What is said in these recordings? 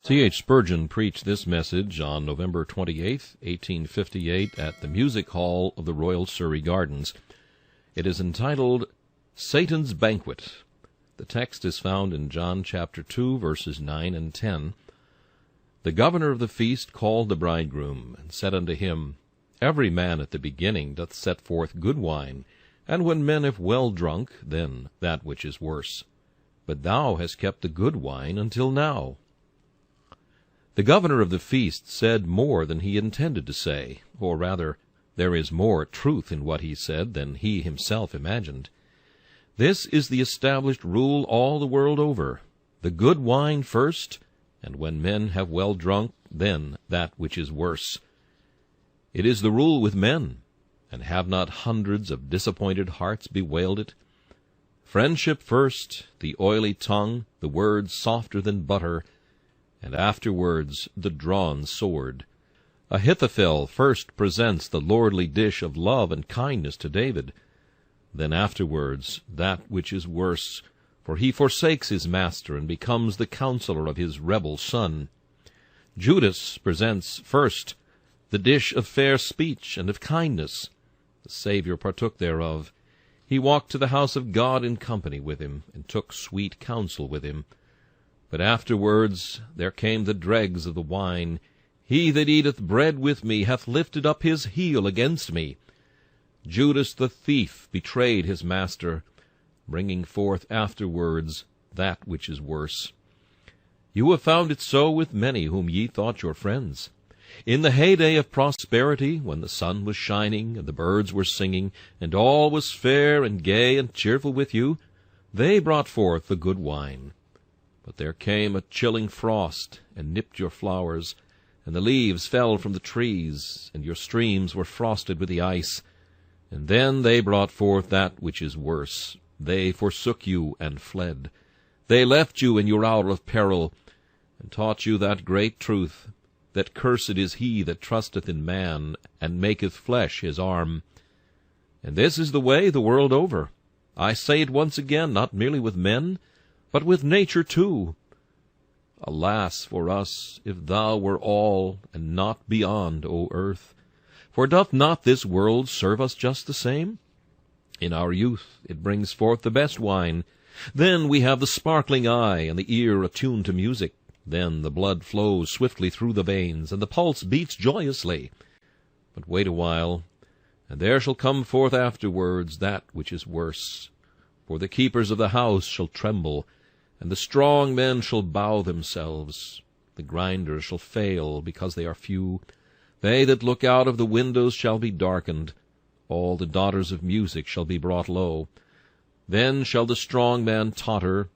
C.H. Spurgeon preached this message on November 28, 1858, at the Music Hall of the Royal Surrey Gardens. It is entitled, Satan's Banquet. The text is found in John chapter 2, verses 9 and 10. The governor of the feast called the bridegroom, and said unto him, Every man at the beginning doth set forth good wine, and when men have well drunk, then that which is worse. But thou hast kept the good wine until now. The governor of the feast said more than he intended to say, or rather, there is more truth in what he said than he himself imagined. This is the established rule all the world over, the good wine first, and when men have well drunk, then that which is worse. It is the rule with men, and have not hundreds of disappointed hearts bewailed it? Friendship first, the oily tongue, the words softer than butter, and afterwards the drawn sword. Ahithophel first presents the lordly dish of love and kindness to David, then afterwards that which is worse, for he forsakes his master and becomes the counselor of his rebel son. Judas presents first the dish of fair speech and of kindness. The Savior partook thereof. He walked to the house of God in company with him, and took sweet counsel with him. But afterwards there came the dregs of the wine. He that eateth bread with me hath lifted up his heel against me. Judas the thief betrayed his master, bringing forth afterwards that which is worse. You have found it so with many whom ye thought your friends. In the heyday of prosperity, when the sun was shining, and the birds were singing, and all was fair and gay and cheerful with you, they brought forth the good wine. But there came a chilling frost, and nipped your flowers, and the leaves fell from the trees, and your streams were frosted with the ice. And then they brought forth that which is worse. They forsook you and fled. They left you in your hour of peril, and taught you that great truth, that cursed is he that trusteth in man, and maketh flesh his arm. And this is the way the world over. I say it once again, not merely with men, but with nature too. Alas for us, if thou were all, and not beyond, O earth! For doth not this world serve us just the same? In our youth it brings forth the best wine. Then we have the sparkling eye, and the ear attuned to music. Then the blood flows swiftly through the veins, and the pulse beats joyously. But wait a while, and there shall come forth afterwards that which is worse. For the keepers of the house shall tremble, and the strong men shall bow themselves. The grinders shall fail, because they are few. They that look out of the windows shall be darkened. All the daughters of music shall be brought low. Then shall the strong man totter.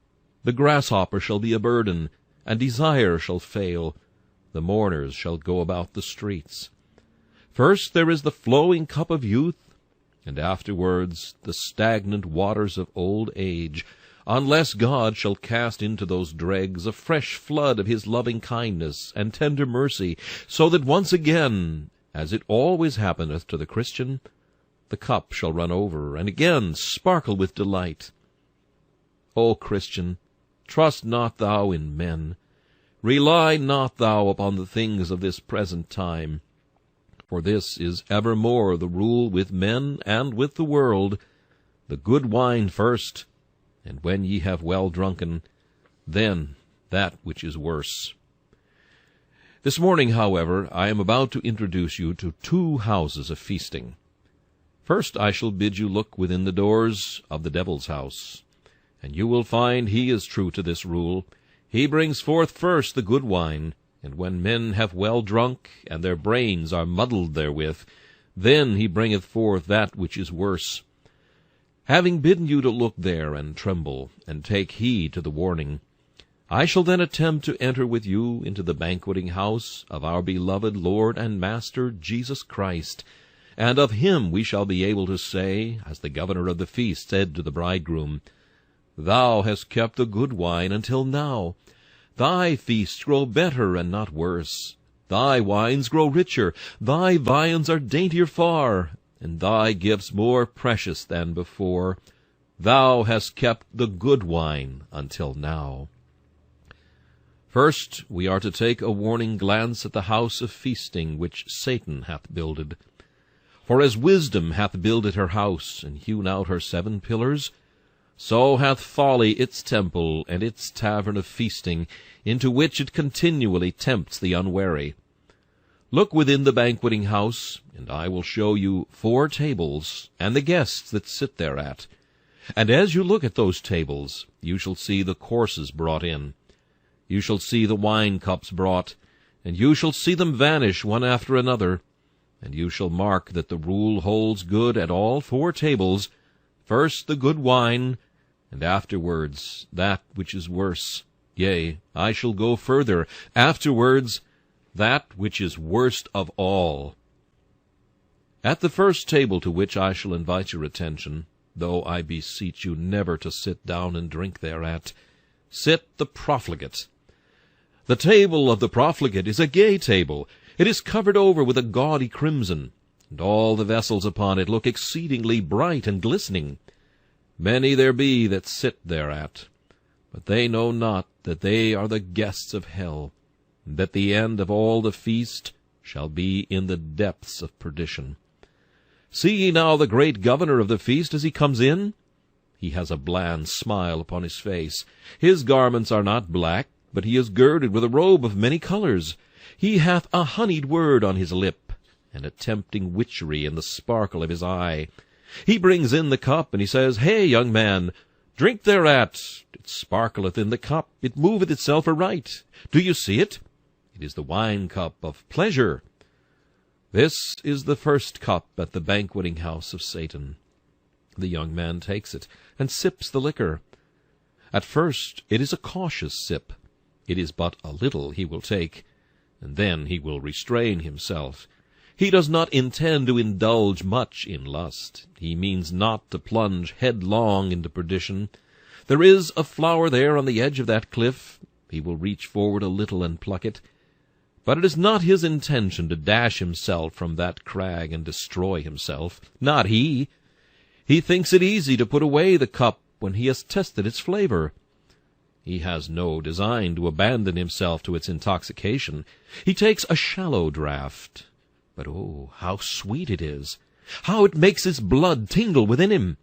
The grasshopper shall be a burden, and desire shall fail. The mourners shall go about the streets. First there is the flowing cup of youth, and afterwards the stagnant waters of old age, unless God shall cast into those dregs a fresh flood of his loving kindness and tender mercy, so that once again, as it always happeneth to the Christian, the cup shall run over, and again sparkle with delight. O Christian, trust not thou in men. Rely not thou upon the things of this present time. For this is evermore the rule with men and with the world, the good wine first, and when ye have well drunken, then that which is worse. This morning, however, I am about to introduce you to two houses of feasting. First I shall bid you look within the doors of the devil's house, and you will find he is true to this rule. He brings forth first the good wine, and when men have well drunk, and their brains are muddled therewith, then he bringeth forth that which is worse. Having bidden you to look there and tremble, and take heed to the warning, I shall then attempt to enter with you into the banqueting house of our beloved Lord and Master Jesus Christ, and of him we shall be able to say, as the governor of the feast said to the bridegroom, Thou hast kept the good wine until now. Thy feasts grow better and not worse. Thy wines grow richer. Thy viands are daintier far, and thy gifts more precious than before. Thou hast kept the good wine until now. First, we are to take a warning glance at the house of feasting which Satan hath builded. For as wisdom hath builded her house, and hewn out her 7 pillars, so hath folly its temple and its tavern of feasting, into which it continually tempts the unwary. Look within the banqueting house, and I will show you 4 tables, and the guests that sit thereat. And as you look at those tables, you shall see the courses brought in. You shall see the wine cups brought, and you shall see them vanish one after another. And you shall mark that the rule holds good at all 4 tables, first the good wine, and afterwards that which is worse. Yea, I shall go further, afterwards that which is worst of all. At the first table to which I shall invite your attention, though I beseech you never to sit down and drink thereat, sit the profligate. The table of the profligate is a gay table. It is covered over with a gaudy crimson, and all the vessels upon it look exceedingly bright and glistening. Many there be that sit thereat, but they know not that they are the guests of hell, and that the end of all the feast shall be in the depths of perdition. See ye now the great governor of the feast as he comes in? He has a bland smile upon his face. His garments are not black, but he is girded with a robe of many colors. He hath a honeyed word on his lip, and a tempting witchery in the sparkle of his eye. He brings in the cup, and he says, Hey, young man, drink thereat. It sparkleth in the cup, it moveth itself aright. Do you see it? It is the wine cup of pleasure. This is the first cup at the banqueting house of Satan. The young man takes it, and sips the liquor. At first it is a cautious sip. It is but a little he will take, and then he will restrain himself. He does not intend to indulge much in lust. He means not to plunge headlong into perdition. There is a flower there on the edge of that cliff. He will reach forward a little and pluck it. But it is not his intention to dash himself from that crag and destroy himself. Not he. He thinks it easy to put away the cup when he has tested its flavor. He has no design to abandon himself to its intoxication. He takes a shallow draught. But oh, how sweet it is! How it makes his blood tingle within him!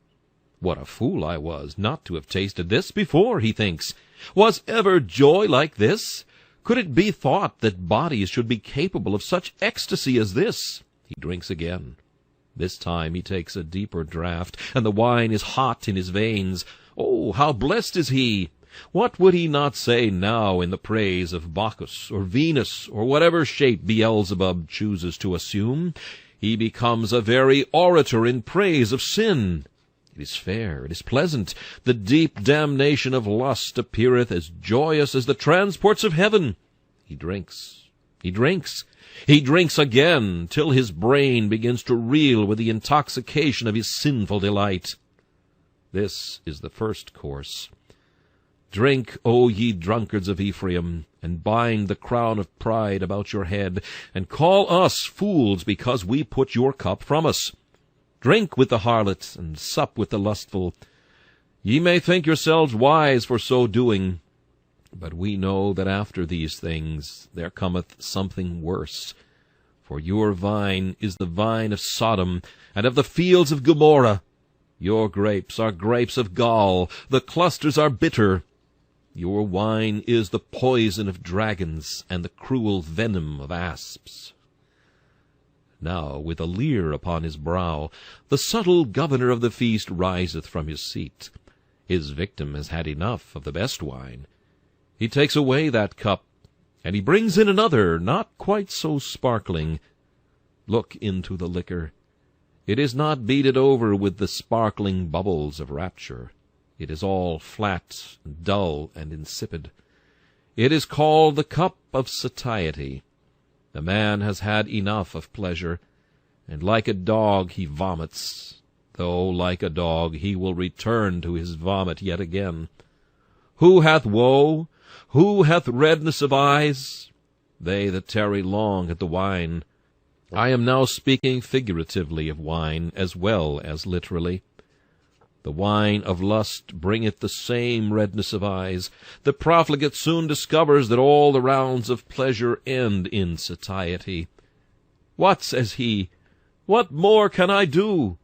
What a fool I was not to have tasted this before, he thinks. Was ever joy like this? Could it be thought that bodies should be capable of such ecstasy as this? He drinks again. This time he takes a deeper draught, and the wine is hot in his veins. Oh, how blessed is he! What would he not say now in the praise of Bacchus or Venus or whatever shape Beelzebub chooses to assume? He becomes a very orator in praise of sin. It is fair, it is pleasant. The deep damnation of lust appeareth as joyous as the transports of heaven. He drinks, he drinks, he drinks again, till his brain begins to reel with the intoxication of his sinful delight. This is the first course. Drink, O ye drunkards of Ephraim, and bind the crown of pride about your head, and call us fools because we put your cup from us. Drink with the harlot, and sup with the lustful. Ye may think yourselves wise for so doing, but we know that after these things there cometh something worse. For your vine is the vine of Sodom, and of the fields of Gomorrah. Your grapes are grapes of gall, the clusters are bitter. Your wine is the poison of dragons, and the cruel venom of asps. Now, with a leer upon his brow, the subtle governor of the feast riseth from his seat. His victim has had enough of the best wine. He takes away that cup, and he brings in another, not quite so sparkling. Look into the liquor. It is not beaded over with the sparkling bubbles of rapture. It is all flat, and dull, and insipid. It is called the cup of satiety. The man has had enough of pleasure, and like a dog he vomits, though like a dog he will return to his vomit yet again. Who hath woe? Who hath redness of eyes? They that tarry long at the wine. I am now speaking figuratively of wine as well as literally. The wine of lust bringeth the same redness of eyes. The profligate soon discovers that all the rounds of pleasure end in satiety. What, says he, what more can I do?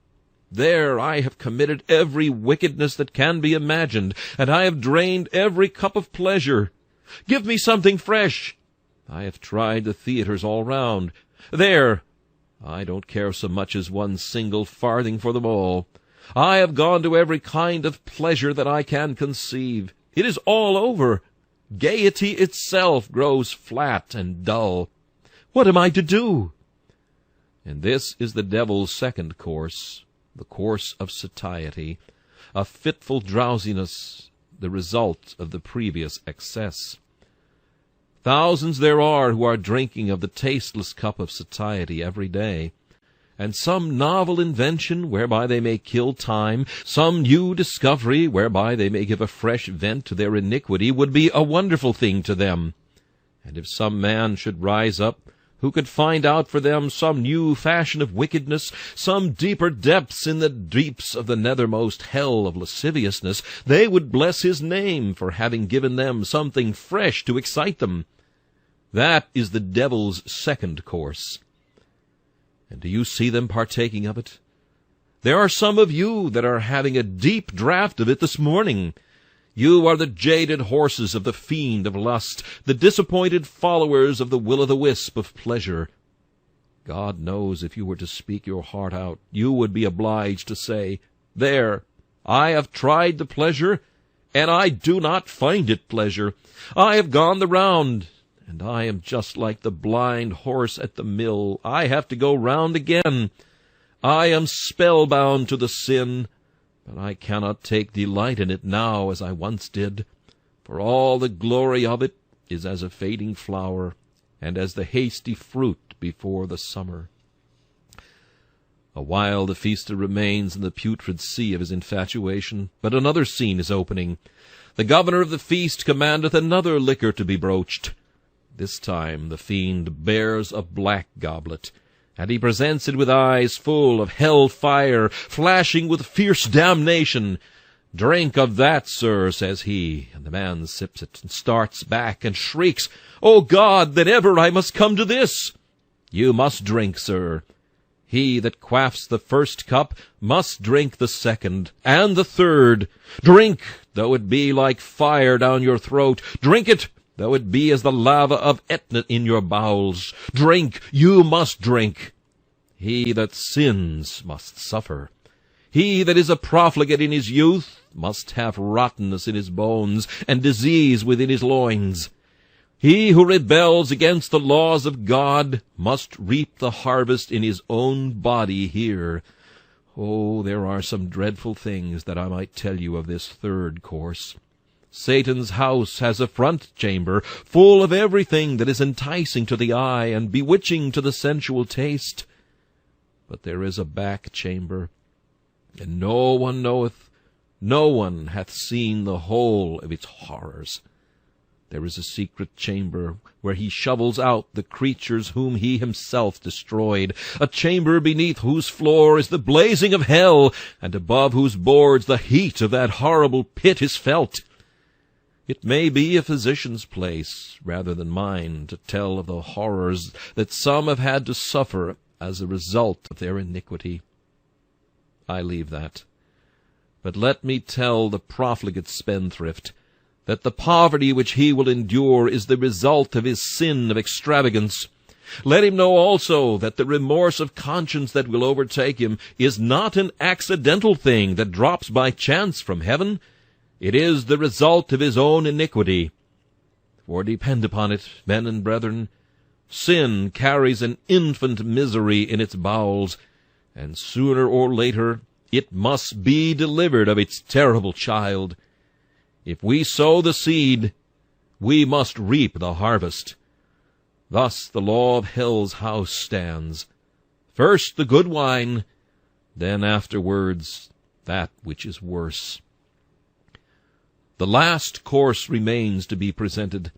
There I have committed every wickedness that can be imagined, and I have drained every cup of pleasure. Give me something fresh. I have tried the theatres all round. There, I don't care so much as one single farthing for them all. I have gone to every kind of pleasure that I can conceive. It is all over. Gaiety itself grows flat and dull. What am I to do? And this is the devil's second course, the course of satiety, a fitful drowsiness, the result of the previous excess. Thousands there are who are drinking of the tasteless cup of satiety every day, and some novel invention whereby they may kill time, some new discovery whereby they may give a fresh vent to their iniquity would be a wonderful thing to them. And if some man should rise up who could find out for them some new fashion of wickedness, some deeper depths in the deeps of the nethermost hell of lasciviousness, they would bless his name for having given them something fresh to excite them. That is the devil's second course. And do you see them partaking of it? There are some of you that are having a deep draught of it this morning. You are the jaded horses of the fiend of lust, the disappointed followers of the will-o'-the-wisp of pleasure. God knows if you were to speak your heart out, you would be obliged to say, There, I have tried the pleasure, and I do not find it pleasure. I have gone the round, and I am just like the blind horse at the mill. I have to go round again. I am spellbound to the sin, but I cannot take delight in it now as I once did, for all the glory of it is as a fading flower, and as the hasty fruit before the summer. A while the feaster remains in the putrid sea of his infatuation, but another scene is opening. The governor of the feast commandeth another liquor to be broached. This time the fiend bears a black goblet, and he presents it with eyes full of hell fire, flashing with fierce damnation. Drink of that, sir, says he, and the man sips it, and starts back, and shrieks, O God, that ever I must come to this! You must drink, sir. He that quaffs the first cup must drink the second, and the third. Drink, though it be like fire down your throat. Drink it, though it be as the lava of Etna in your bowels. Drink, you must drink. He that sins must suffer. He that is a profligate in his youth must have rottenness in his bones, and disease within his loins. He who rebels against the laws of God must reap the harvest in his own body here. Oh, there are some dreadful things that I might tell you of this third course. Satan's house has a front chamber, full of everything that is enticing to the eye and bewitching to the sensual taste. But there is a back chamber, and no one knoweth, no one hath seen the whole of its horrors. There is a secret chamber where he shovels out the creatures whom he himself destroyed, a chamber beneath whose floor is the blazing of hell, and above whose boards the heat of that horrible pit is felt. It may be a physician's place, rather than mine, to tell of the horrors that some have had to suffer as a result of their iniquity. I leave that. But let me tell the profligate spendthrift that the poverty which he will endure is the result of his sin of extravagance. Let him know also that the remorse of conscience that will overtake him is not an accidental thing that drops by chance from heaven. It is the result of his own iniquity. For depend upon it, men and brethren, sin carries an infant misery in its bowels, and sooner or later it must be delivered of its terrible child. If we sow the seed, we must reap the harvest. Thus the law of hell's house stands. First the good wine, then afterwards that which is worse. The last course remains to be presented.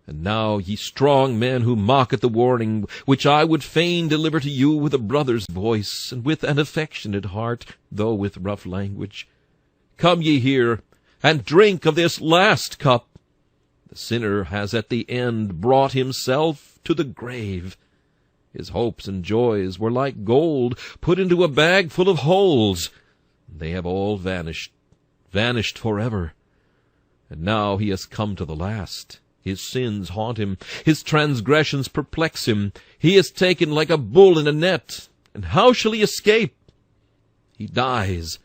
And now, ye strong men who mock at the warning, which I would fain deliver to you with a brother's voice, and with an affectionate heart, though with rough language, Come ye here, and drink of this last cup. The sinner has at the end brought himself to the grave. His hopes and joys were like gold put into a bag full of holes. They have all vanished, vanished forever. And now he has come to the last. His sins haunt him, his transgressions perplex him. He is taken like a bull in a net, and how shall he escape? He dies,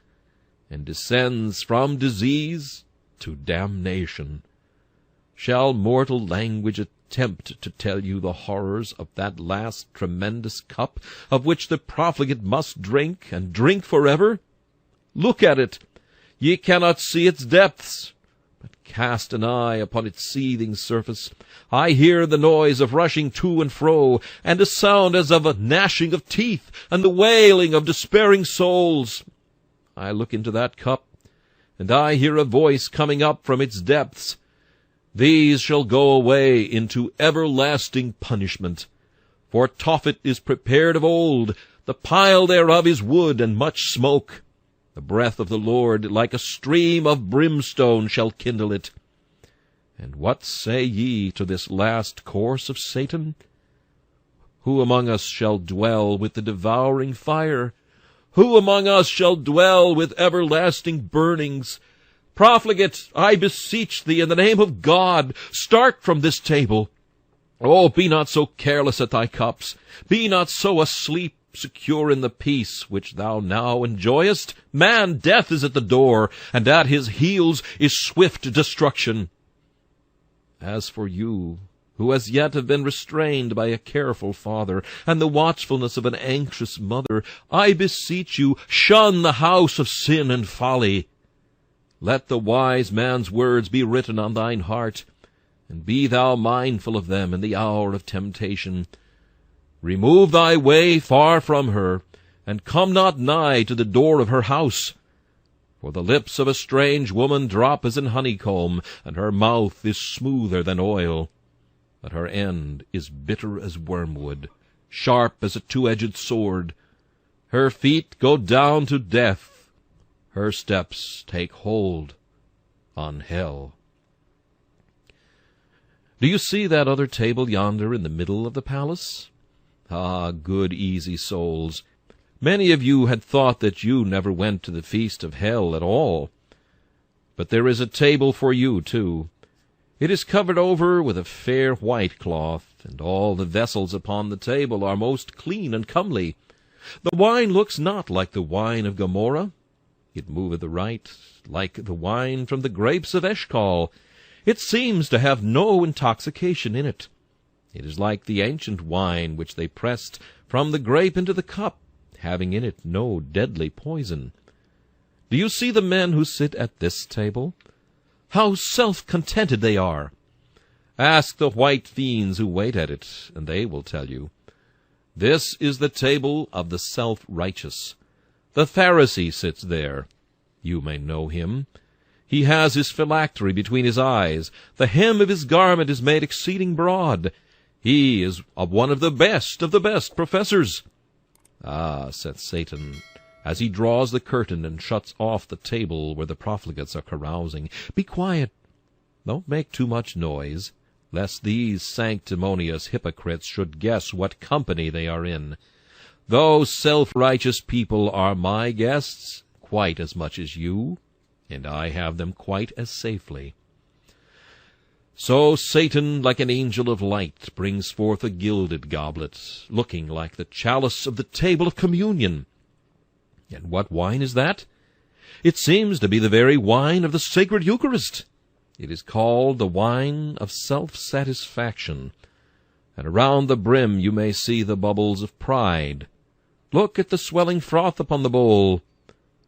and descends from disease to damnation. Shall mortal language attempt to tell you the horrors of that last tremendous cup, of which the profligate must drink, and drink forever? Look at it. Ye cannot see its depths, but cast an eye upon its seething surface. I hear the noise of rushing to and fro, and a sound as of a gnashing of teeth, and the wailing of despairing souls. I look into that cup, and I hear a voice coming up from its depths. These shall go away into everlasting punishment. For Tophet is prepared of old, the pile thereof is wood and much smoke. The breath of the Lord, like a stream of brimstone, shall kindle it. And what say ye to this last course of Satan? Who among us shall dwell with the devouring fire? Who among us shall dwell with everlasting burnings? Profligate, I beseech thee, in the name of God, start from this table. Oh, be not so careless at thy cups. Be not so asleep, secure in the peace which thou now enjoyest. Man, death is at the door, and at his heels is swift destruction. As for you, who as yet have been restrained by a careful father, and the watchfulness of an anxious mother, I beseech you, shun the house of sin and folly. Let the wise man's words be written on thine heart, and be thou mindful of them in the hour of temptation. Remove thy way far from her, and come not nigh to the door of her house. For the lips of a strange woman drop as in honeycomb, and her mouth is smoother than oil. But her end is bitter as wormwood, sharp as a two-edged sword. Her feet go down to death. Her steps take hold on hell. Do you see that other table yonder in the middle of the palace? Ah, good, easy souls! Many of you had thought that you never went to the feast of hell at all. But there is a table for you, too. It is covered over with a fair white cloth, and all the vessels upon the table are most clean and comely. The wine looks not like the wine of Gomorrah. It moveth aright, like the wine from the grapes of Eshcol. It seems to have no intoxication in it. It is like the ancient wine which they pressed from the grape into the cup, having in it no deadly poison. Do you see the men who sit at this table? How self-contented they are! Ask the white fiends who wait at it, and they will tell you. This is the table of the self-righteous. The Pharisee sits there. You may know him. He has his phylactery between his eyes. The hem of his garment is made exceeding broad. He is one of the best professors. Ah, said Satan, as he draws the curtain and shuts off the table where the profligates are carousing, be quiet. Don't make too much noise, lest these sanctimonious hypocrites should guess what company they are in. Those self-righteous people are my guests quite as much as you, and I have them quite as safely. So Satan, like an angel of light, brings forth a gilded goblet, looking like the chalice of the table of communion. And what wine is that? It seems to be the very wine of the sacred Eucharist. It is called the wine of self-satisfaction, and around the brim you may see the bubbles of pride. Look at the swelling froth upon the bowl.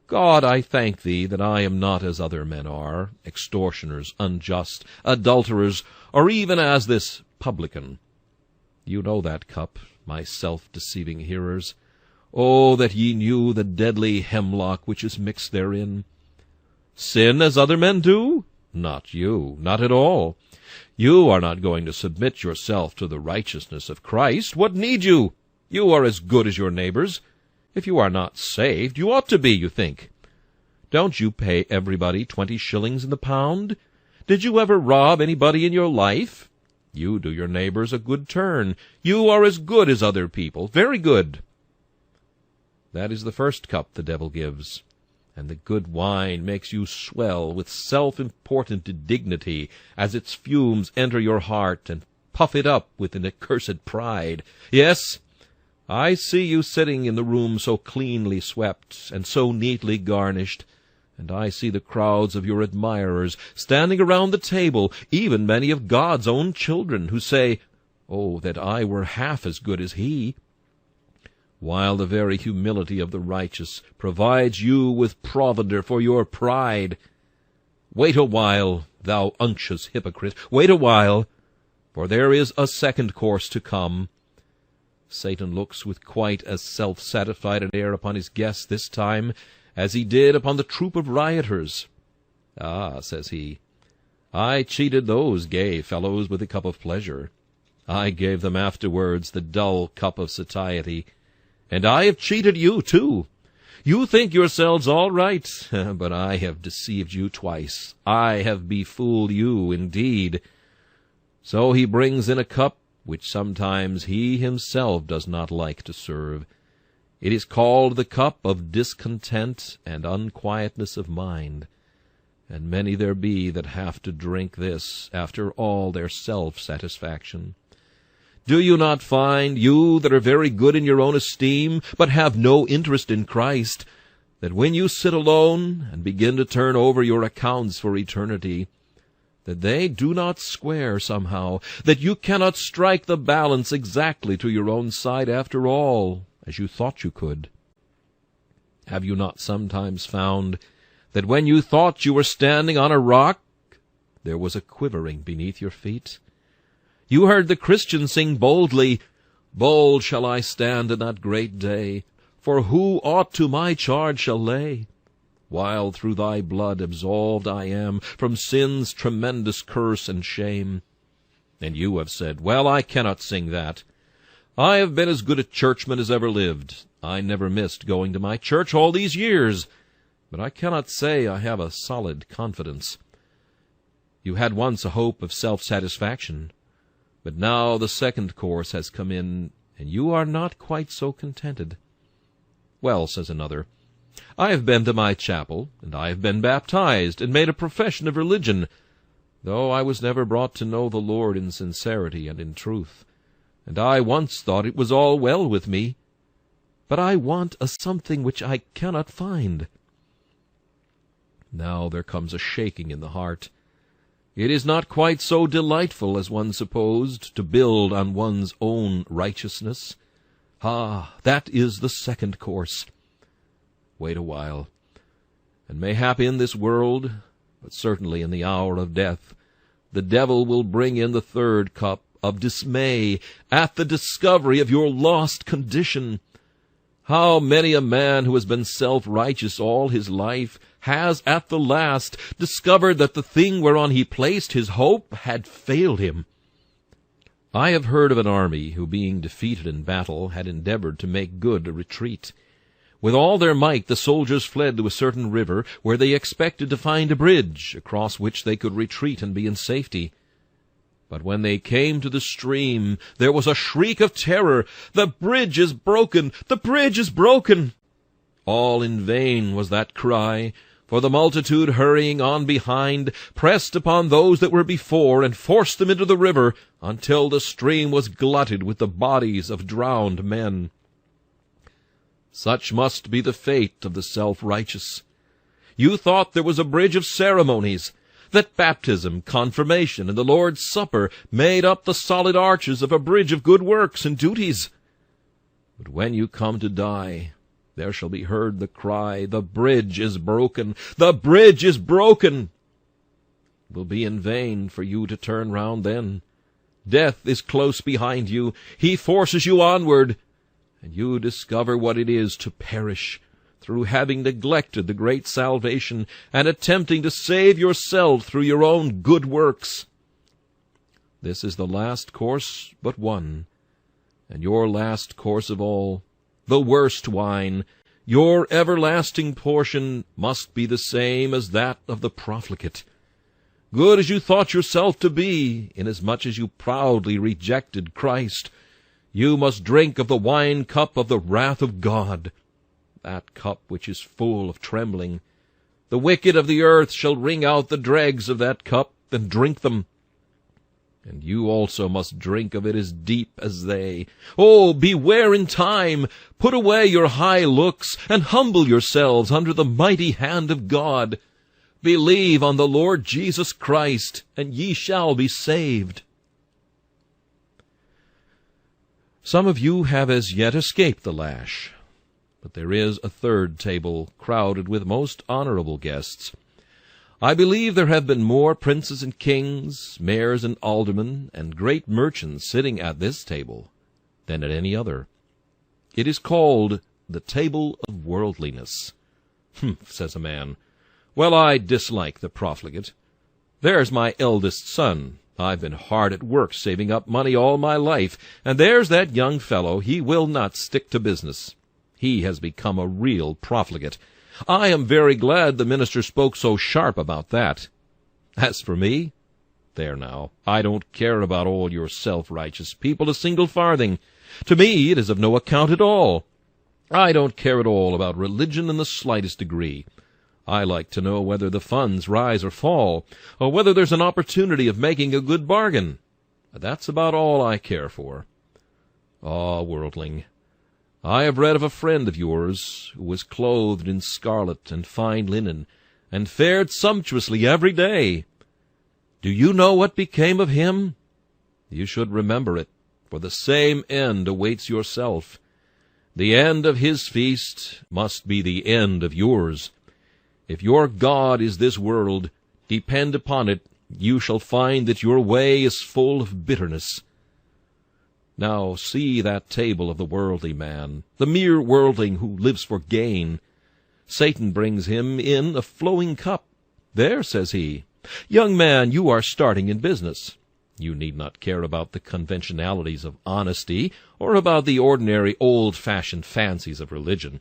God, I thank thee that I am not as other men are, extortioners, unjust, adulterers, or even as this publican. You know that cup, my self-deceiving hearers. Oh, that ye knew the deadly hemlock which is mixed therein. Sin as other men do? Not you, not at all. You are not going to submit yourself to the righteousness of Christ. What need you? You are as good as your neighbors. If you are not saved, you ought to be, you think. Don't you pay everybody 20 shillings in the pound? Did you ever rob anybody in your life? You do your neighbors a good turn. You are as good as other people, very good. That is the first cup the devil gives, and the good wine makes you swell with self-important dignity as its fumes enter your heart and puff it up with an accursed pride. Yes, I see you sitting in the room so cleanly swept and so neatly garnished, and I see the crowds of your admirers standing around the table, even many of God's own children, who say, "Oh, that I were half as good as he!" while the very humility of the righteous provides you with provender for your pride. Wait a while, thou unctuous hypocrite, wait a while, for there is a second course to come. Satan looks with quite as self-satisfied an air upon his guests this time as he did upon the troop of rioters. "Ah," says he, "I cheated those gay fellows with a cup of pleasure. I gave them afterwards the dull cup of satiety. And I have cheated you, too. You think yourselves all right, but I have deceived you twice. I have befooled you, indeed." So he brings in a cup which sometimes he himself does not like to serve. It is called the cup of discontent and unquietness of mind. And many there be that have to drink this after all their self-satisfaction. Do you not find, you that are very good in your own esteem, but have no interest in Christ, that when you sit alone and begin to turn over your accounts for eternity, that they do not square somehow, that you cannot strike the balance exactly to your own side after all, as you thought you could? Have you not sometimes found that when you thought you were standing on a rock, there was a quivering beneath your feet? You heard the Christian sing boldly, "Bold shall I stand in that great day, for who aught to my charge shall lay? While through thy blood absolved I am from sin's tremendous curse and shame." And you have said, "Well, I cannot sing that. I have been as good a churchman as ever lived. I never missed going to my church all these years, but I cannot say I have a solid confidence." You had once a hope of self-satisfaction, but now the second course has come in, and you are not quite so contented. "Well," says another, "I have been to my chapel, and I have been baptized, and made a profession of religion, though I was never brought to know the Lord in sincerity and in truth, and I once thought it was all well with me, but I want a something which I cannot find." Now there comes a shaking in the heart. It is not quite so delightful as one supposed to build on one's own righteousness. Ah, that is the second course. Wait a while, and mayhap in this world, but certainly in the hour of death, the devil will bring in the third cup of dismay at the discovery of your lost condition. How many a man who has been self-righteous all his life has at the last discovered that the thing whereon he placed his hope had failed him. I have heard of an army who, being defeated in battle, had endeavored to make good a retreat. With all their might the soldiers fled to a certain river, where they expected to find a bridge, across which they could retreat and be in safety. But when they came to the stream, there was a shriek of terror. "The bridge is broken! The bridge is broken!" All in vain was that cry, for the multitude hurrying on behind pressed upon those that were before and forced them into the river until the stream was glutted with the bodies of drowned men. Such must be the fate of the self-righteous. You thought there was a bridge of ceremonies, that baptism, confirmation, and the Lord's Supper made up the solid arches of a bridge of good works and duties. But when you come to die, there shall be heard the cry, "The bridge is broken! The bridge is broken!" It will be in vain for you to turn round then. Death is close behind you. He forces you onward, and you discover what it is to perish through having neglected the great salvation and attempting to save yourself through your own good works. This is the last course but one, and your last course of all, the worst wine, Your everlasting portion must be the same as that of the profligate. Good as you thought yourself to be, inasmuch as you proudly rejected Christ, you must drink of the wine-cup of the wrath of God, that cup which is full of trembling. The wicked of the earth shall wring out the dregs of that cup, and drink them. And you also must drink of it as deep as they. Oh, beware in time! Put away your high looks, and humble yourselves under the mighty hand of God. Believe on the Lord Jesus Christ, and ye shall be saved. Some of you have as yet escaped the lash, but there is a third table crowded with most honorable guests. I believe there have been more princes and kings, mayors and aldermen, and great merchants sitting at this table than at any other. It is called the table of worldliness. Humph, says a man. Well, I dislike the profligate. There's my eldest son. I've been hard at work saving up money all my life, and there's that young fellow. He will not stick to business. He has become a real profligate. I am very glad the minister spoke so sharp about that. As for me, there now, I don't care about all your self-righteous people a single farthing. To me it is of no account at all. I don't care at all about religion in the slightest degree. I like to know whether the funds rise or fall, or whether there's an opportunity of making a good bargain. That's about all I care for. Ah, worldling, I have read of a friend of yours who was clothed in scarlet and fine linen, and fared sumptuously every day. Do you know what became of him? You should remember it, for the same end awaits yourself. The end of his feast must be the end of yours. If your God is this world, depend upon it, you shall find that your way is full of bitterness. Now see that table of the worldly man, the mere worldling who lives for gain. Satan brings him in a flowing cup. There, says he, young man, you are starting in business. You need not care about the conventionalities of honesty, or about the ordinary old-fashioned fancies of religion.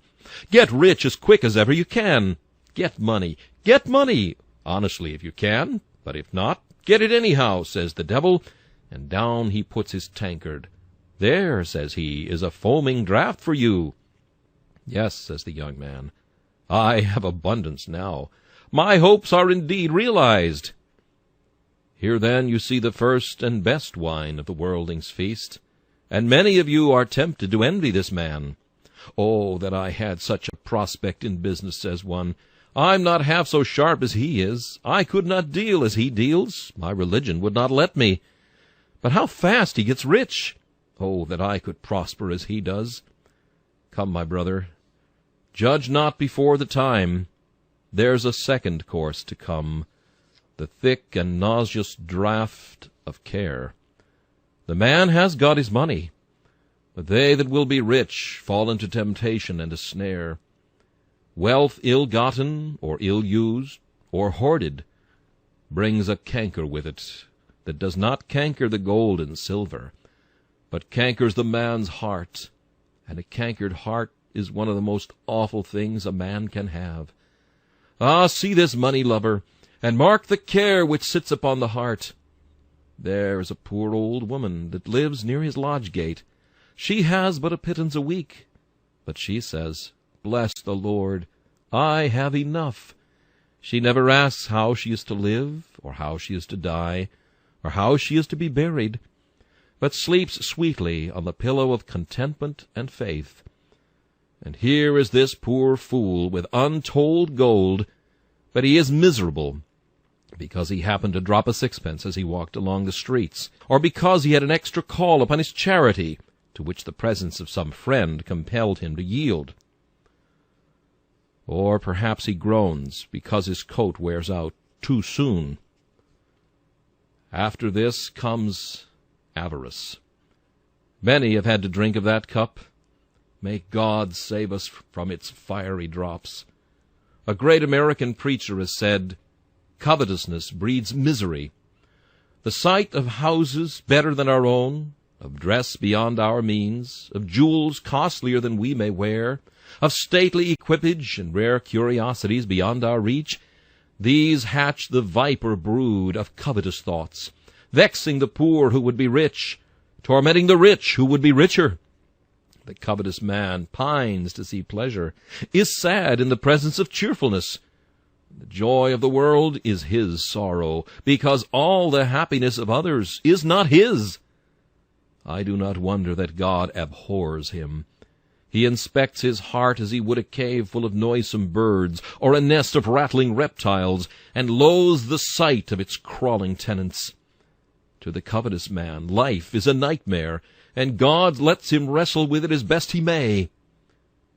Get rich as quick as ever you can. Get money, honestly if you can, but if not, get it anyhow, says the devil, and down he puts his tankard. There, says he, is a foaming draught for you. Yes, says the young man, I have abundance now. My hopes are indeed realized. Here then you see the first and best wine of the worldling's feast, and many of you are tempted to envy this man. Oh, that I had such a prospect in business, says one. I'm not half so sharp as he is. I could not deal as he deals. My religion would not let me. But how fast he gets rich! Oh, that I could prosper as he does. Come, my brother, judge not before the time. There's a second course to come, the thick and nauseous draught of care. The man has got his money, but they that will be rich fall into temptation and a snare. Wealth ill-gotten, or ill-used, or hoarded, brings a canker with it that does not canker the gold and silver, but cankers the man's heart, and a cankered heart is one of the most awful things a man can have. Ah, see this money-lover, and mark the care which sits upon the heart. There is a poor old woman that lives near his lodge-gate. She has but a pittance a week, but she says, Bless the Lord, I have enough. She never asks how she is to live, or how she is to die, or how she is to be buried, but sleeps sweetly on the pillow of contentment and faith. And here is this poor fool with untold gold, but he is miserable because he happened to drop a sixpence as he walked along the streets, or because he had an extra call upon his charity, to which the presence of some friend compelled him to yield. Or perhaps he groans because his coat wears out too soon. After this comes avarice. Many have had to drink of that cup. May God save us from its fiery drops. A great American preacher has said, Covetousness breeds misery. The sight of houses better than our own, of dress beyond our means, of jewels costlier than we may wear, of stately equipage and rare curiosities beyond our reach, these hatch the viper brood of covetous thoughts, vexing the poor who would be rich, tormenting the rich who would be richer. The covetous man pines to see pleasure, is sad in the presence of cheerfulness. The joy of the world is his sorrow, because all the happiness of others is not his. I do not wonder that God abhors him. He inspects his heart as he would a cave full of noisome birds, or a nest of rattling reptiles, and loathes the sight of its crawling tenants. To the covetous man, life is a nightmare, and God lets him wrestle with it as best he may.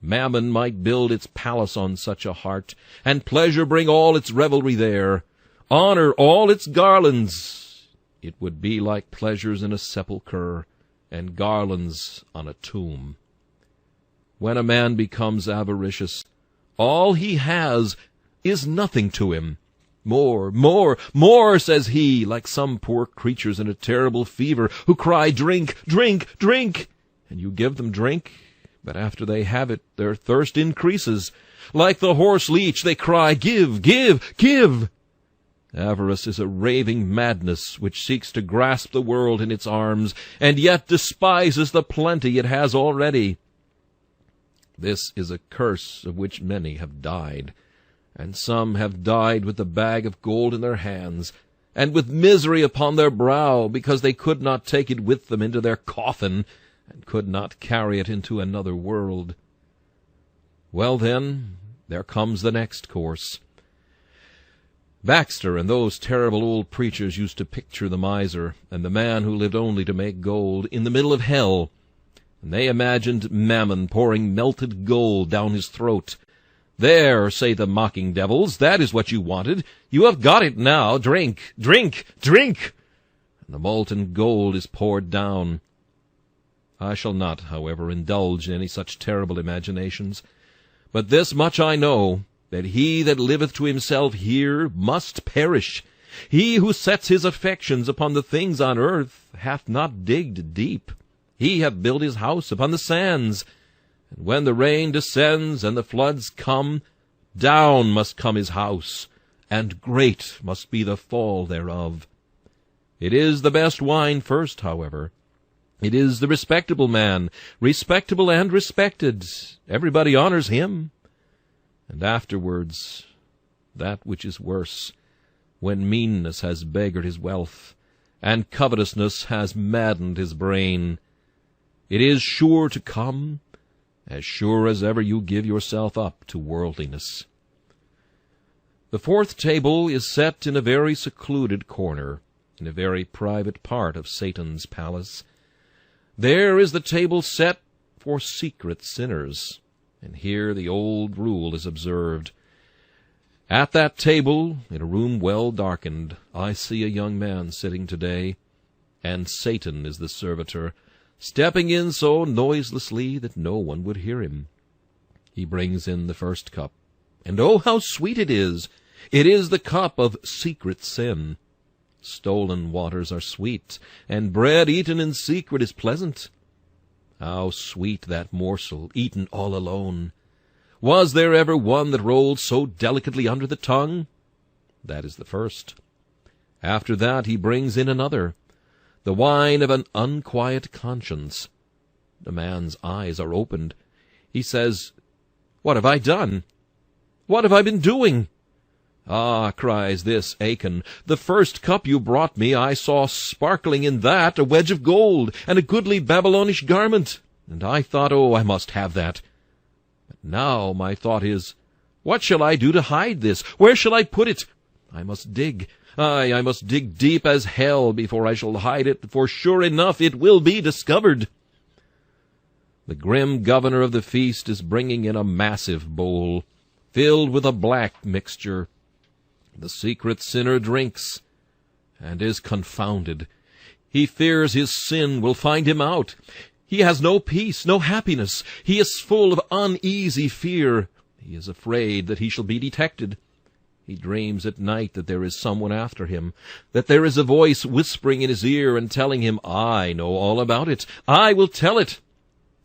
Mammon might build its palace on such a heart, and pleasure bring all its revelry there, honor all its garlands. It would be like pleasures in a sepulchre, and garlands on a tomb. When a man becomes avaricious, all he has is nothing to him. More, more, more, says he, like some poor creatures in a terrible fever, who cry, drink, drink, drink, and you give them drink, but after they have it, their thirst increases. Like the horse leech, they cry, give, give, give. Avarice is a raving madness which seeks to grasp the world in its arms, and yet despises the plenty it has already. This is a curse of which many have died, and some have died with the bag of gold in their hands, and with misery upon their brow, because they could not take it with them into their coffin, and could not carry it into another world. Well, then, there comes the next course. Baxter and those terrible old preachers used to picture the miser and the man who lived only to make gold in the middle of hell, and they imagined Mammon pouring melted gold down his throat. There, say the mocking devils, that is what you wanted. You have got it now. Drink, drink, drink! And the molten gold is poured down. I shall not, however, indulge in any such terrible imaginations. But this much I know, that he that liveth to himself here must perish. He who sets his affections upon the things on earth hath not digged deep. He hath built his house upon the sands. And when the rain descends and the floods come, down must come his house, and great must be the fall thereof. It is the best wine first, however. It is the respectable man, respectable and respected. Everybody honors him. And afterwards, that which is worse, when meanness has beggared his wealth, and covetousness has maddened his brain. It is sure to come, as sure as ever you give yourself up to worldliness. The fourth table is set in a very secluded corner, in a very private part of Satan's palace. There is the table set for secret sinners, and here the old rule is observed. At that table, in a room well darkened, I see a young man sitting today, and Satan is the servitor, stepping in so noiselessly that no one would hear him. He brings in the first cup, and oh, how sweet it is! It is the cup of secret sin. Stolen waters are sweet, and bread eaten in secret is pleasant. How sweet that morsel, eaten all alone! Was there ever one that rolled so delicately under the tongue? That is the first. After that he brings in another, the wine of an unquiet conscience. The man's eyes are opened. He says, "What have I done? What have I been doing?" "Ah," cries this Achan, "the first cup you brought me, I saw sparkling in that a wedge of gold, and a goodly Babylonish garment, and I thought, oh, I must have that. But now my thought is, what shall I do to hide this? Where shall I put it? I must dig. Aye, I must dig deep as hell before I shall hide it, for sure enough it will be discovered." The grim governor of the feast is bringing in a massive bowl, filled with a black mixture. The secret sinner drinks, and is confounded. He fears his sin will find him out. He has no peace, no happiness. He is full of uneasy fear. He is afraid that he shall be detected. He dreams at night that there is someone after him, that there is a voice whispering in his ear and telling him, "I know all about it. I will tell it."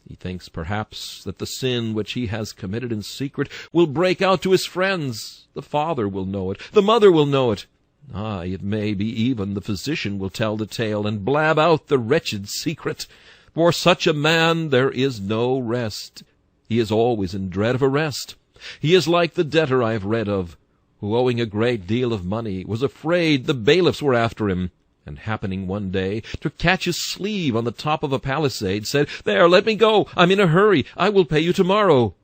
He thinks perhaps that the sin which he has committed in secret will break out to his friends. The father will know it. The mother will know it. Aye, it may be even the physician will tell the tale and blab out the wretched secret. For such a man there is no rest. He is always in dread of arrest. He is like the debtor I have read of, who, owing a great deal of money, was afraid the bailiffs were after him, and happening one day to catch his sleeve on the top of a palisade, said, "There, let me go. I'm in a hurry. I will pay you tomorrow,"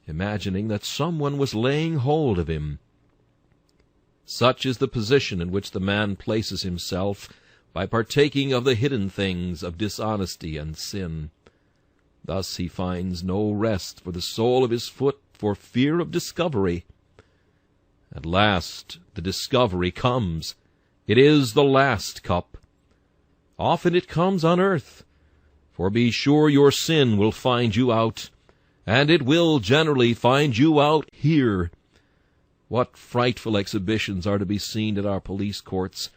imagining that someone was laying hold of him. Such is the position in which the man places himself by partaking of the hidden things of dishonesty and sin. Thus he finds no rest for the sole of his foot for fear of discovery. At last the discovery comes. It is the last cup. Often it comes on earth, for be sure your sin will find you out, and it will generally find you out here. What frightful exhibitions are to be seen at our police courts,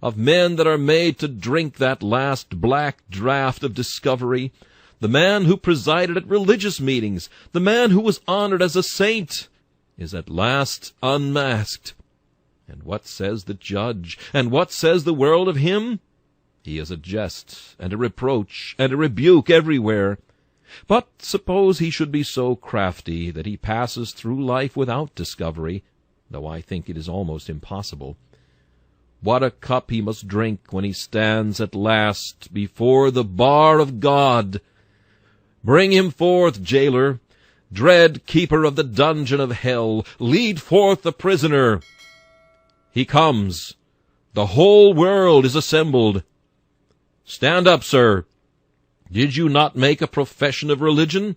of men that are made to drink that last black draught of discovery, the man who presided at religious meetings, the man who was honored as a saint, is at last unmasked. And what says the judge, and what says the world of him? He is a jest, and a reproach, and a rebuke everywhere. But suppose he should be so crafty that he passes through life without discovery, though I think it is almost impossible. What a cup he must drink when he stands at last before the bar of God! Bring him forth, jailer, dread keeper of the dungeon of hell, lead forth the prisoner. He comes. The whole world is assembled. Stand up, sir. Did you not make a profession of religion?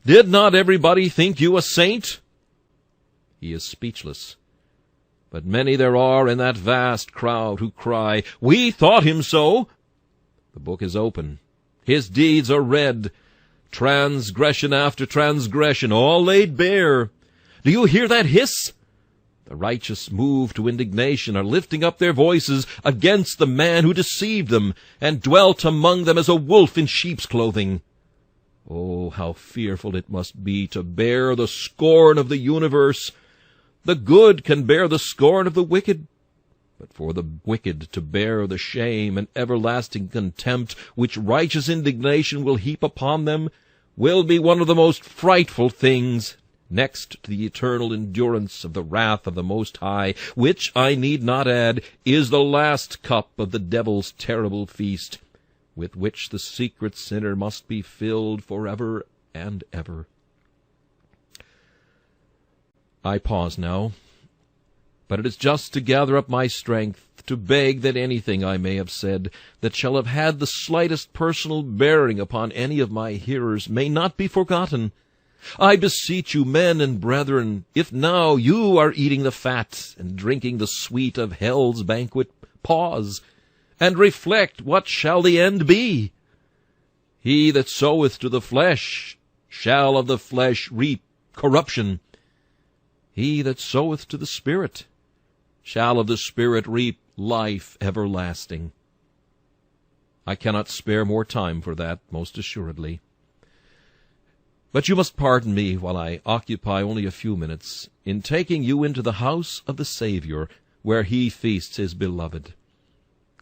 Did not everybody think you a saint? He is speechless. But many there are in that vast crowd who cry, "We thought him so." The book is open. His deeds are read. Transgression after transgression, all laid bare. Do you hear that hiss? The righteous, moved to indignation, are lifting up their voices against the man who deceived them and dwelt among them as a wolf in sheep's clothing. Oh, how fearful it must be to bear the scorn of the universe! The good can bear the scorn of the wicked, but for the wicked to bear the shame and everlasting contempt which righteous indignation will heap upon them will be one of the most frightful things, next to the eternal endurance of the wrath of the Most High, which, I need not add, is the last cup of the devil's terrible feast, with which the secret sinner must be filled forever and ever. I pause now, but it is just to gather up my strength to beg that anything I may have said that shall have had the slightest personal bearing upon any of my hearers may not be forgotten. I beseech you, men and brethren, if now you are eating the fat and drinking the sweet of hell's banquet, pause, and reflect what shall the end be. He that soweth to the flesh shall of the flesh reap corruption. He that soweth to the Spirit shall of the Spirit reap life everlasting. I cannot spare more time for that, most assuredly. But you must pardon me while I occupy only a few minutes in taking you into the house of the Savior, where he feasts his beloved.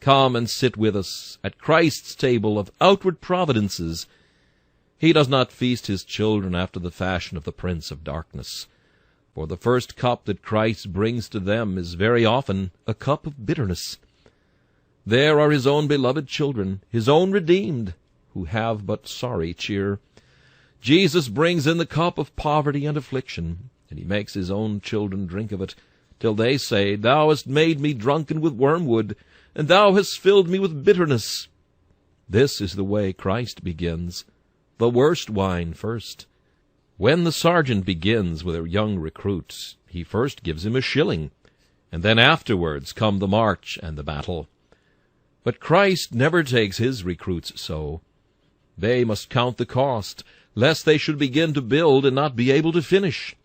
Come and sit with us at Christ's table of outward providences. He does not feast his children after the fashion of the prince of darkness, for the first cup that Christ brings to them is very often a cup of bitterness. There are his own beloved children, his own redeemed, who have but sorry cheer. Jesus brings in the cup of poverty and affliction, and he makes his own children drink of it, till they say, "Thou hast made me drunken with wormwood, and thou hast filled me with bitterness." This is the way Christ begins, the worst wine first. When the sergeant begins with a young recruit, he first gives him a shilling, and then afterwards come the march and the battle. But Christ never takes his recruits so. They must count the cost, lest they should begin to build and not be able to finish.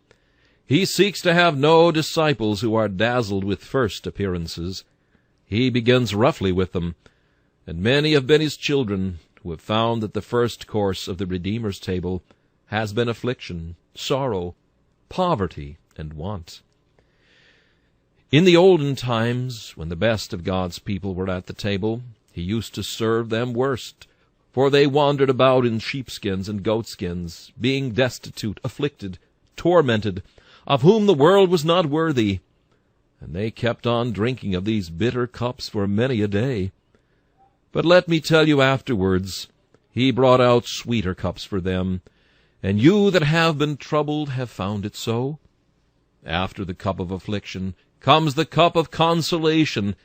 He seeks to have no disciples who are dazzled with first appearances. He begins roughly with them, and many have been his children who have found that the first course of the Redeemer's table has been affliction, sorrow, poverty, and want. In the olden times, when the best of God's people were at the table, he used to serve them worst, for they wandered about in sheepskins and goatskins, being destitute, afflicted, tormented, of whom the world was not worthy. And they kept on drinking of these bitter cups for many a day. But let me tell you afterwards, he brought out sweeter cups for them, and you that have been troubled have found it so. After the cup of affliction comes the cup of consolation,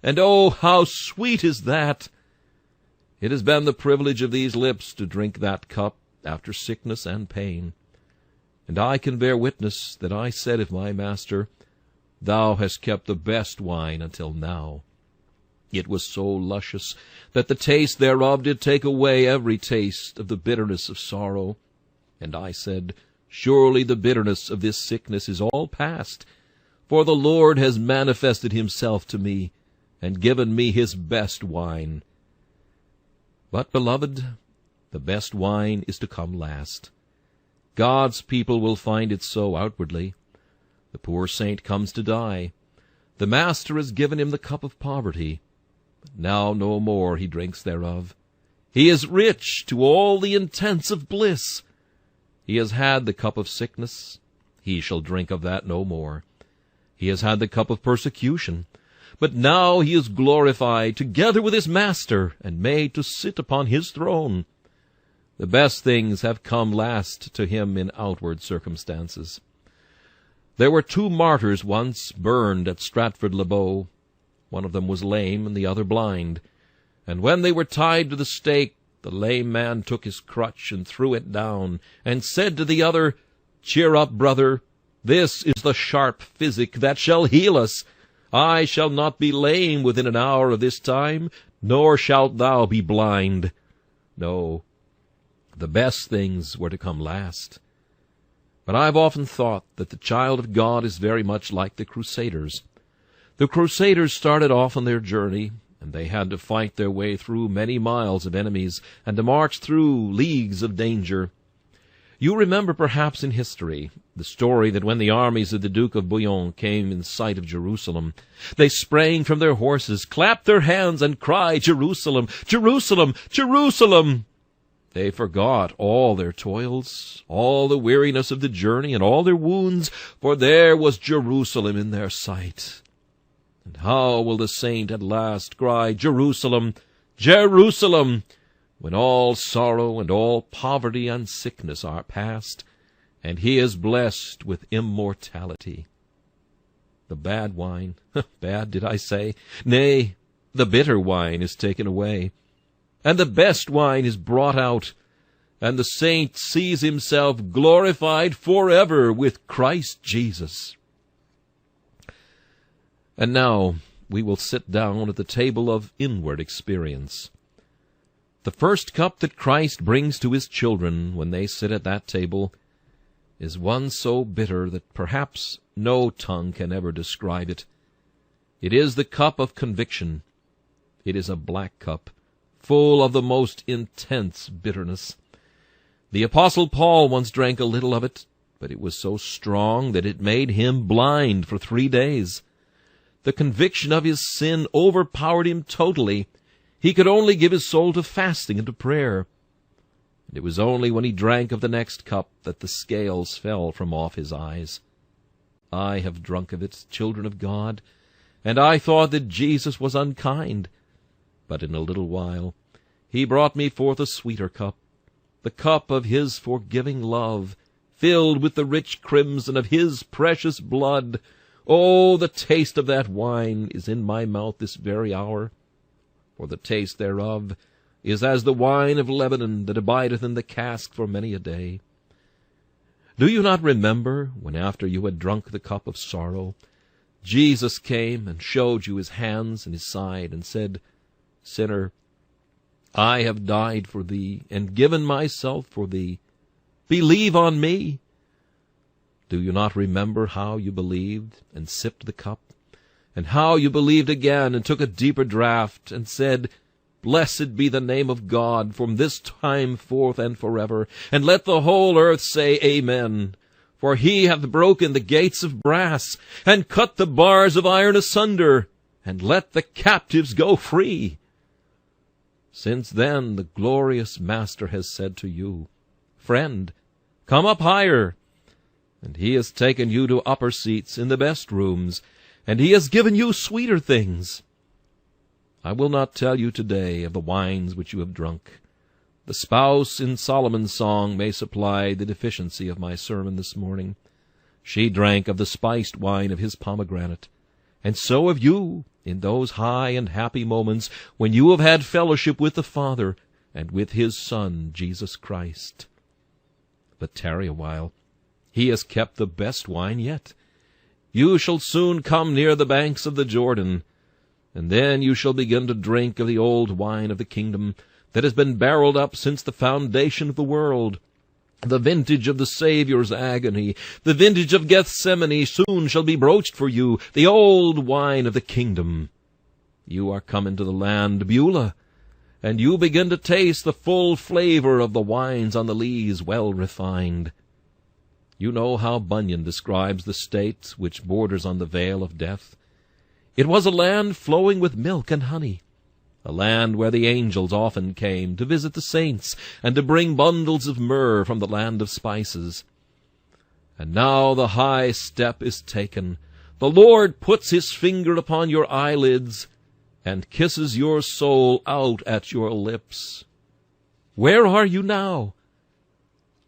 and oh, how sweet is that! It has been the privilege of these lips to drink that cup after sickness and pain. And I can bear witness that I said of my Master, Thou hast kept the best wine until now. It was so luscious that the taste thereof did take away every taste of the bitterness of sorrow. And I said, Surely the bitterness of this sickness is all past, for the Lord has manifested himself to me, and given me his best wine. But, beloved, the best wine is to come last. God's people will find it so outwardly. The poor saint comes to die. The Master has given him the cup of poverty, but now no more he drinks thereof. He is rich to all the intents of bliss. He has had the cup of sickness. He shall drink of that no more. He has had the cup of persecution. But now he is glorified together with his Master, and made to sit upon his throne. The best things have come last to him in outward circumstances. There were 2 martyrs once burned at Stratford-le-Bow. One of them was lame, and the other blind. And when they were tied to the stake, the lame man took his crutch and threw it down, and said to the other, Cheer up, brother, this is the sharp physic that shall heal us. I shall not be lame within an hour of this time, nor shalt thou be blind. No, the best things were to come last. But I've often thought that the child of God is very much like the Crusaders. The Crusaders started off on their journey, and they had to fight their way through many miles of enemies, and to march through leagues of danger. You remember perhaps in history the story that when the armies of the Duke of Bouillon came in sight of Jerusalem, they sprang from their horses, clapped their hands, and cried, Jerusalem, Jerusalem, Jerusalem! They forgot all their toils, all the weariness of the journey, and all their wounds, for there was Jerusalem in their sight. And how will the saint at last cry, Jerusalem, Jerusalem, when all sorrow and all poverty and sickness are past, and he is blessed with immortality? The bad wine, bad did I say? Nay, the bitter wine is taken away, and the best wine is brought out, and the saint sees himself glorified forever with Christ Jesus. And now we will sit down at the table of inward experience. The first cup that Christ brings to his children when they sit at that table is one so bitter that perhaps no tongue can ever describe it. It is the cup of conviction. It is a black cup, full of the most intense bitterness. The Apostle Paul once drank a little of it, but it was so strong that it made him blind for 3 days. The conviction of his sin overpowered him totally. He could only give his soul to fasting and to prayer. And it was only when he drank of the next cup that the scales fell from off his eyes. I have drunk of it, children of God, and I thought that Jesus was unkind. But in a little while he brought me forth a sweeter cup, the cup of his forgiving love, filled with the rich crimson of his precious blood. Oh, the taste of that wine is in my mouth this very hour, for the taste thereof is as the wine of Lebanon that abideth in the cask for many a day. Do you not remember when after you had drunk the cup of sorrow, Jesus came and showed you his hands and his side, and said, Sinner, I have died for thee, and given myself for thee. Believe on me. Do you not remember how you believed and sipped the cup, and how you believed again and took a deeper draught, and said, Blessed be the name of God from this time forth and forever, and let the whole earth say Amen. For he hath broken the gates of brass, and cut the bars of iron asunder, and let the captives go free. Since then the glorious Master has said to you, Friend, come up higher. And he has taken you to upper seats in the best rooms, and he has given you sweeter things. I will not tell you today of the wines which you have drunk. The spouse in Solomon's song may supply the deficiency of my sermon this morning. She drank of the spiced wine of his pomegranate. And so have you, in those high and happy moments when you have had fellowship with the Father and with his Son, Jesus Christ. But tarry a while. He has kept the best wine yet. You shall soon come near the banks of the Jordan, and then you shall begin to drink of the old wine of the kingdom that has been barreled up since the foundation of the world. The vintage of the Saviour's agony, the vintage of Gethsemane soon shall be broached for you, the old wine of the kingdom. You are come into the land Beulah, and you begin to taste the full flavor of the wines on the lees well refined. You know how Bunyan describes the state which borders on the vale of death. It was a land flowing with milk and honey, a land where the angels often came to visit the saints and to bring bundles of myrrh from the land of spices. And now the high step is taken. The Lord puts his finger upon your eyelids and kisses your soul out at your lips. Where are you now?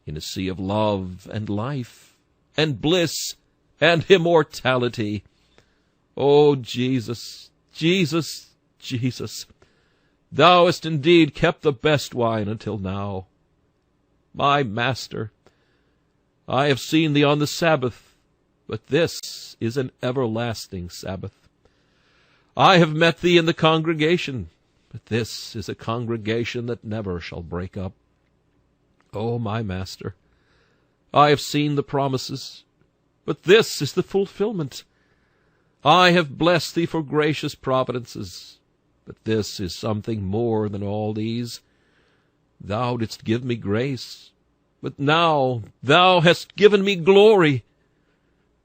In a sea of love and life and bliss and immortality. O Jesus, Jesus, Jesus, thou hast indeed kept the best wine until now. My Master, I have seen thee on the Sabbath, but this is an everlasting Sabbath. I have met thee in the congregation, but this is a congregation that never shall break up. O my Master, I have seen the promises, but this is the fulfillment. I have blessed thee for gracious providences, but this is something more than all these. Thou didst give me grace, but now thou hast given me glory.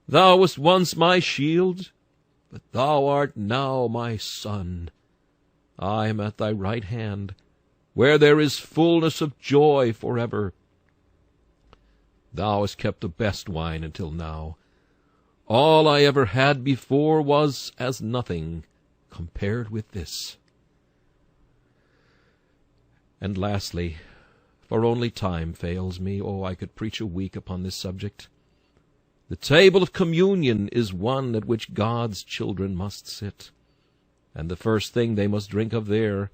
Thou wast once my shield, but thou art now my Son. I am at thy right hand, where there is fullness of joy forever. Thou hast kept the best wine until now. All I ever had before was as nothing compared with this. And lastly, for only time fails me, I could preach a week upon this subject. The table of communion is one at which God's children must sit, and the first thing they must drink of there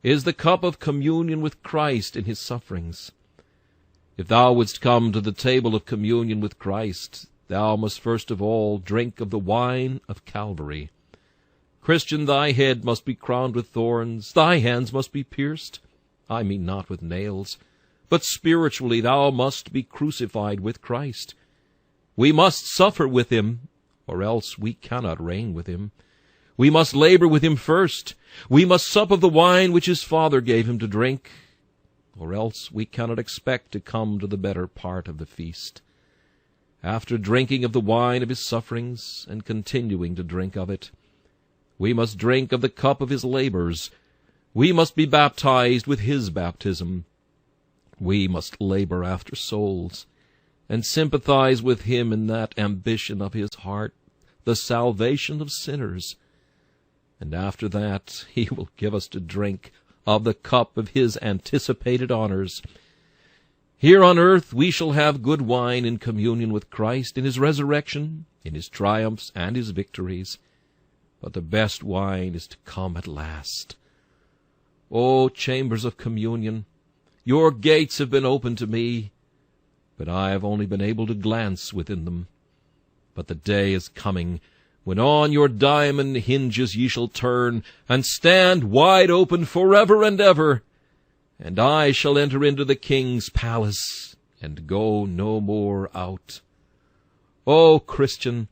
is the cup of communion with Christ in his sufferings. If thou wouldst come to the table of communion with Christ, thou must first of all drink of the wine of Calvary. Christian, thy head must be crowned with thorns, thy hands must be pierced. I mean not with nails, but spiritually thou must be crucified with Christ. We must suffer with him, or else we cannot reign with him. We must labor with him first. We must sup of the wine which his Father gave him to drink, or else we cannot expect to come to the better part of the feast. After drinking of the wine of his sufferings, and continuing to drink of it, we must drink of the cup of his labors. We must be baptized with his baptism. We must labor after souls, and sympathize with him in that ambition of his heart, the salvation of sinners. And after that he will give us to drink of the cup of his anticipated honors. Here on earth we shall have good wine in communion with Christ in his resurrection, in his triumphs and his victories. But the best wine is to come at last. O chambers of communion, your gates have been opened to me, but I have only been able to glance within them. But the day is coming when on your diamond hinges ye shall turn, and stand wide open forever and ever, and I shall enter into the King's palace, and go no more out. O Christian,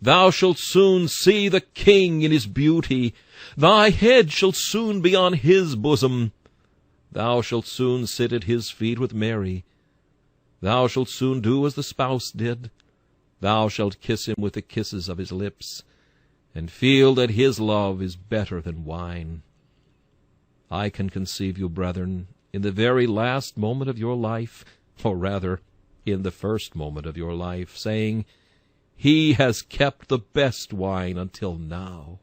thou shalt soon see the King in his beauty. Thy head shall soon be on his bosom. Thou shalt soon sit at his feet with Mary. Thou shalt soon do as the spouse did. Thou shalt kiss him with the kisses of his lips, and feel that his love is better than wine. I can conceive you, brethren, in the very last moment of your life, or rather, in the first moment of your life, saying, He has kept the best wine until now.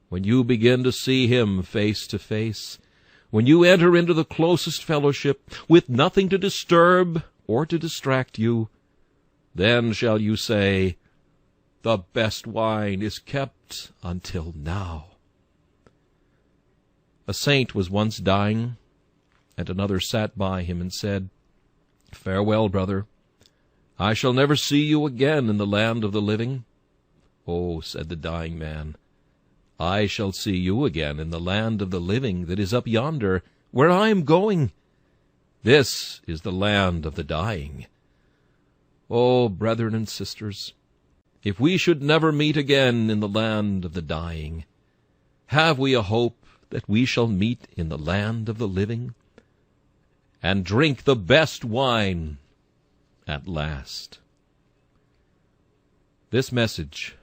When you begin to see him face to face, when you enter into the closest fellowship, with nothing to disturb or to distract you, then shall you say, The best wine is kept until now. A saint was once dying, and another sat by him and said, Farewell, brother. I shall never see you again in the land of the living. Oh, said the dying man, I shall see you again in the land of the living that is up yonder, where I am going. This is the land of the dying. Oh, brethren and sisters, if we should never meet again in the land of the dying, have we a hope that we shall meet in the land of the living, and drink the best wine at last? This message,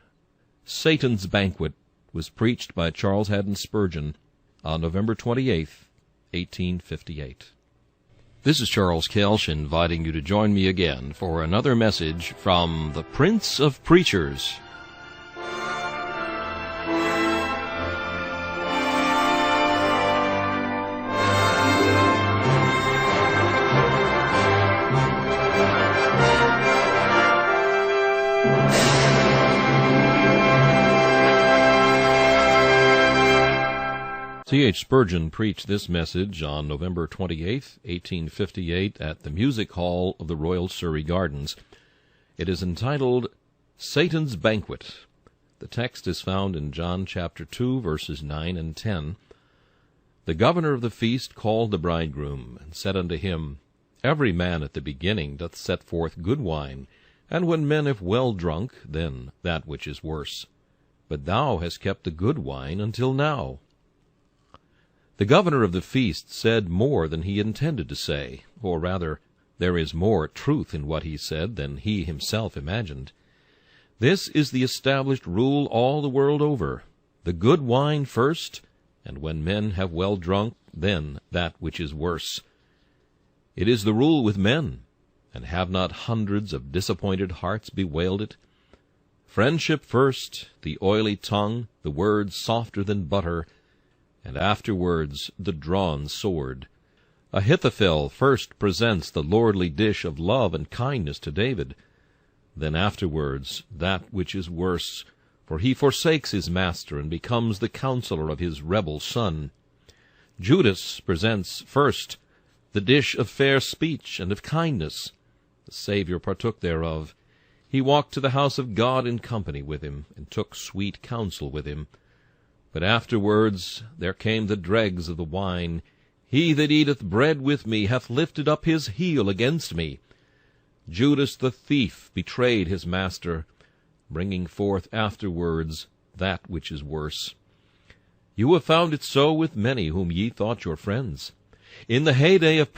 Satan's Banquet, was preached by Charles Haddon Spurgeon on November 28, 1858. This is Charles Kelsch inviting you to join me again for another message from the Prince of Preachers. C.H. Spurgeon preached this message on November 28, 1858, at the Music Hall of the Royal Surrey Gardens. It is entitled, Satan's Banquet. The text is found in John chapter 2, verses 9 and 10. The governor of the feast called the bridegroom, and said unto him, Every man at the beginning doth set forth good wine, and when men have well drunk, then that which is worse. But thou hast kept the good wine until now. The governor of the feast said more than he intended to say, or rather, there is more truth in what he said than he himself imagined. This is the established rule all the world over, the good wine first, and when men have well drunk, then that which is worse. It is the rule with men, and have not hundreds of disappointed hearts bewailed it? Friendship first, the oily tongue, the words softer than butter, and afterwards the drawn sword. Ahithophel first presents the lordly dish of love and kindness to David, then afterwards that which is worse, for he forsakes his master and becomes the counselor of his rebel son. Judas presents first the dish of fair speech and of kindness. The Savior partook thereof. He walked to the house of God in company with him, and took sweet counsel with him. But afterwards there came the dregs of the wine. He that eateth bread with me hath lifted up his heel against me. Judas the thief betrayed his master, bringing forth afterwards that which is worse. You have found it so with many whom ye thought your friends. In the heyday of